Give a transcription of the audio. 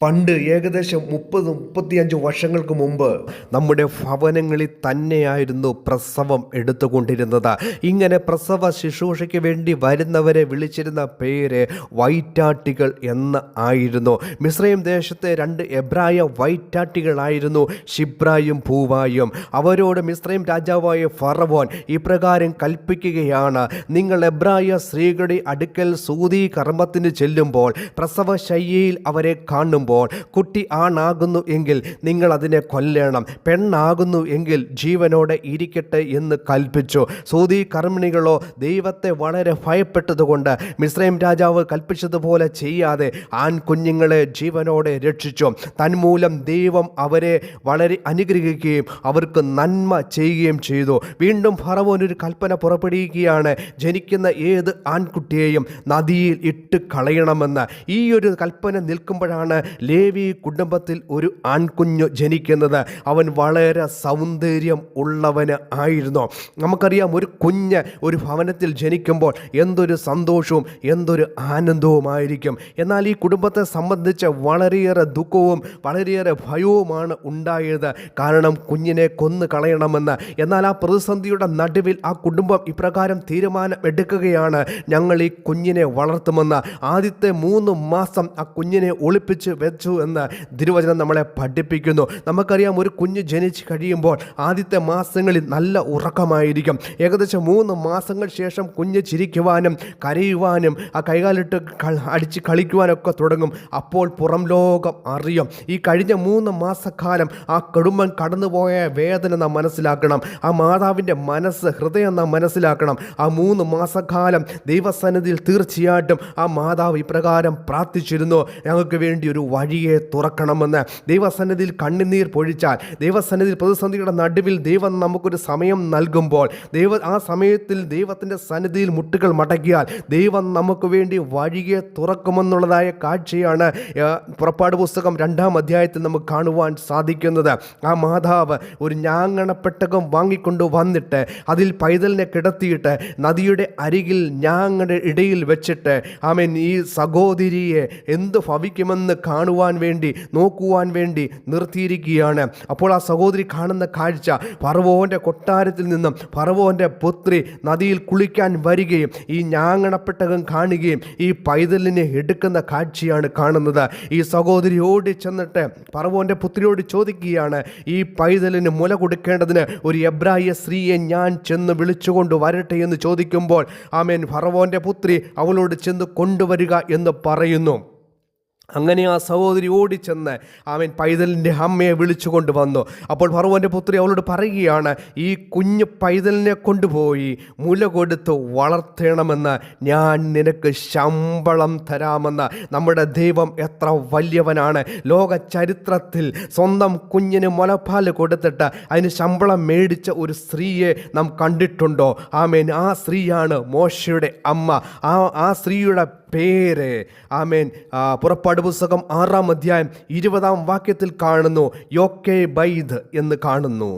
പണ്ട് ഏകദേശം 30-35 വർഷങ്ങൾക്ക് മുമ്പ് നമ്മുടെ ഭവനങ്ങളിൽ തന്നെയായിരുന്നു പ്രസവം എടുത്തുകൊണ്ടിരുന്നത്. ഇങ്ങനെ പ്രസവ ശുശ്രൂഷയ്ക്ക് വേണ്ടി വരുന്നവരെ വിളിച്ചിരുന്ന പേര് വൈറ്റാട്ടികൾ എന്ന് ആയിരുന്നു. മിസ്രൈം ദേശത്തെ 2 എബ്രായ വൈറ്റാട്ടികളായിരുന്നു ശിബ്രായും പൂവായും. അവരോട് മിസ്രൈം രാജാവായ ഫറവോൻ ഇപ്രകാരം കൽപ്പിക്കുകയാണ്: നിങ്ങൾ എബ്രായ സ്ത്രീകളുടെ അടുക്കൽ സൂതി കർമ്മത്തിന് ചെല്ലുമ്പോൾ പ്രസവശയ്യയിൽ അവരെ കാണുമ്പോൾ കുട്ടി ആണാകുന്നു എങ്കിൽ നിങ്ങൾ അതിനെ കൊല്ലണം, പെണ്ണാകുന്നു എങ്കിൽ ജീവനോടെ ഇരിക്കട്ടെ എന്ന് കൽപ്പിച്ചു. സൂതി കർമ്മിണികളോ ദൈവത്തെ വളരെ ഭയപ്പെട്ടതുകൊണ്ട് മിസ്രൈം രാജാവ് കൽപ്പിച്ചതുപോലെ ചെയ്യാതെ ആൺകുഞ്ഞുങ്ങളെ ജീവനോടെ രക്ഷിച്ചു. തന്മൂലം ദൈവം അവരെ വളരെ അനുഗ്രഹിക്കുകയും അവർക്ക് നന്മ ചെയ്യുകയും ചെയ്തു. വീണ്ടും ഫറവോൻ ഒരു കൽപ്പന പുറപ്പെടുവിക്കുകയാണ്: ജനിക്കുന്ന ഏത് ആൺകുട്ടിയെയും നദിയിൽ ഇട്ട് കളയണമെന്ന്. ഈ ഒരു കൽപ്പന നിൽക്കുമ്പോഴാണ് ലേവി കുടുംബത്തിൽ ഒരു ആൺകുഞ്ഞു ജനിക്കുന്നത്. അവൻ വളരെ സൗന്ദര്യം ഉള്ളവന് ആയിരുന്നു. നമുക്കറിയാം, ഒരു കുഞ്ഞ് ഒരു ഭവനത്തിൽ ജനിക്കുമ്പോൾ എന്തൊരു സന്തോഷവും എന്തൊരു ആനന്ദവുമായിരിക്കും. എന്നാൽ ഈ കുടുംബത്തെ സംബന്ധിച്ച് വളരെയേറെ ദുഃഖവും വളരെയേറെ ഭയവുമാണ് ഉണ്ടായത്. കാരണം കുഞ്ഞിനെ കൊന്നു കളയണമെന്ന്. എന്നാൽ ആ പ്രതിസന്ധിയുടെ നടുവിൽ ആ കുടുംബം ഇപ്രകാരം തീരുമാനം എടുക്കുകയാണ്: ഞങ്ങൾ ഈ കുഞ്ഞിനെ വളർത്തുമെന്ന്. ആദ്യത്തെ 3 മാസം ആ കുഞ്ഞിനെ ഒളിപ്പിച്ച് വെച്ചു എന്ന് തിരുവചനം നമ്മളെ പഠിപ്പിക്കുന്നു. നമുക്കറിയാം, ഒരു കുഞ്ഞ് ജനിച്ച് കഴിയുമ്പോൾ ആദ്യത്തെ മാസങ്ങളിൽ നല്ല ഉറക്കമായിരിക്കും. ഏകദേശം 3 മാസങ്ങൾ ശേഷം കുഞ്ഞ് ചിരിക്കുവാനും കരയുവാനും ആ കൈകാലിട്ട് അടിച്ച് കളിക്കുവാനൊക്കെ തുടങ്ങും. അപ്പോൾ പുറം ലോകം അറിയും. ഈ കഴിഞ്ഞ 3 മാസക്കാലം ആ കുടുംബം കടന്നുപോയ വേദന നാം മനസ്സിലാക്കണം. ആ മാതാവിൻ്റെ ഹൃദയം നാം മനസ്സിലാക്കണം. ആ 3 മാസക്കാലം ദൈവസന്നിധിയിൽ തീർച്ചയായിട്ടും ആ മാതാവ് ഇപ്രകാരം പ്രാർത്ഥിച്ചിരുന്നു: ഞങ്ങൾക്ക് വേണ്ടി ഒരു വഴിയെ തുറക്കണമെന്ന്. ദൈവസന്നിധിയിൽ കണ്ണുനീർ പൊഴിച്ചാൽ, ദൈവസന്നിധിയിൽ പ്രതിസന്ധിയുടെ നടുവിൽ ദൈവം നമുക്കൊരു സമയം നൽകുമ്പോൾ, ആ സമയത്തിൽ ദൈവത്തിൻ്റെ സന്നിധിയിൽ മുട്ടുകൾ മടക്കിയാൽ ദൈവം നമുക്ക് വേണ്ടി വഴിയെ തുറക്കുമെന്നുള്ളതായ കാഴ്ചയാണ് പുറപ്പാട് പുസ്തകം 2-ാം അധ്യായത്തിൽ നമുക്ക് കാണുവാൻ സാധിക്കുന്നത്. ആ മാതാവ് ഒരു ഞാങ്ങണപ്പെട്ടകം വാങ്ങിക്കൊണ്ട് വന്നിട്ട് അതിൽ പൈതലിനെ കിടത്തിയിട്ട് നദിയുടെ അരികിൽ ഞാങ്ങയുടെ ഇടയിൽ വെച്ചിട്ട് ആമേൻ ഈ സഹോദരിയെ എന്ത് ഭവിക്കുമെന്ന് കാണുവാൻ വേണ്ടി നോക്കുവാൻ വേണ്ടി നിർത്തിയിരിക്കുകയാണ്. അപ്പോൾ ആ സഹോദരി കാണുന്ന കാഴ്ച, ഫറവോൻ്റെ കൊട്ടാരത്തിൽ നിന്നും ഫറവോൻ്റെ പുത്രി നദിയിൽ കുളിക്കാൻ വരികയും ഈ ഞാങ്ങണപ്പെട്ടകം കാണുകയും ഈ പൈതലിനെ എടുക്കുന്ന കാഴ്ചയാണ് കാണുന്നത്. ഈ സഹോദരി ഓടി ചെന്നിട്ട് ഫറവോൻ്റെ പുത്രിയോട് ചോദിക്കുകയാണ്: ഈ പൈതലിന് മുല കൊടുക്കേണ്ടതിന് ഒരു എബ്രായ സ്ത്രീയെ ഞാൻ ചെന്ന് വിളിച്ചുകൊണ്ട് വരട്ടെ എന്ന് ചോദിക്കുമ്പോൾ ആമേൻ ഫറവോൻ്റെ പുത്രി അവളോട് ചെന്ന് കൊണ്ടുവരിക എന്ന് പറയുന്നു. അങ്ങനെ ആ സഹോദരി ഓടിച്ചെന്ന് അവൻ പൈതലിൻ്റെ അമ്മയെ വിളിച്ചു കൊണ്ടുവന്നു. അപ്പോൾ ഫറവോൻ്റെ പുത്രി അവളോട് പറയുകയാണ്: ഈ കുഞ്ഞ് പൈതലിനെ കൊണ്ടുപോയി മുല കൊടുത്ത് വളർത്തണമെന്ന് ഞാൻ നിനക്ക് ശമ്പളം തരാമെന്ന്. നമ്മുടെ ദൈവം എത്ര വലിയവനാണ്! ലോക ചരിത്രത്തിൽ സ്വന്തം കുഞ്ഞിന് മുലപ്പാൽ കൊടുത്തിട്ട് അതിന് ശമ്പളം മേടിച്ച ഒരു സ്ത്രീയെ നാം കണ്ടിട്ടുണ്ടോ? ആമേൻ, ആ സ്ത്രീയാണ് മോശയുടെ അമ്മ. ആ സ്ത്രീയുടെ പേര് ആമേൻ പുറപ്പാട് പുസ്തകം 6-ാം അധ്യായം 20-ാം വാക്യത്തിൽ കാണുന്നു. യോക്കെബൈദ് എന്ന് കാണുന്നു.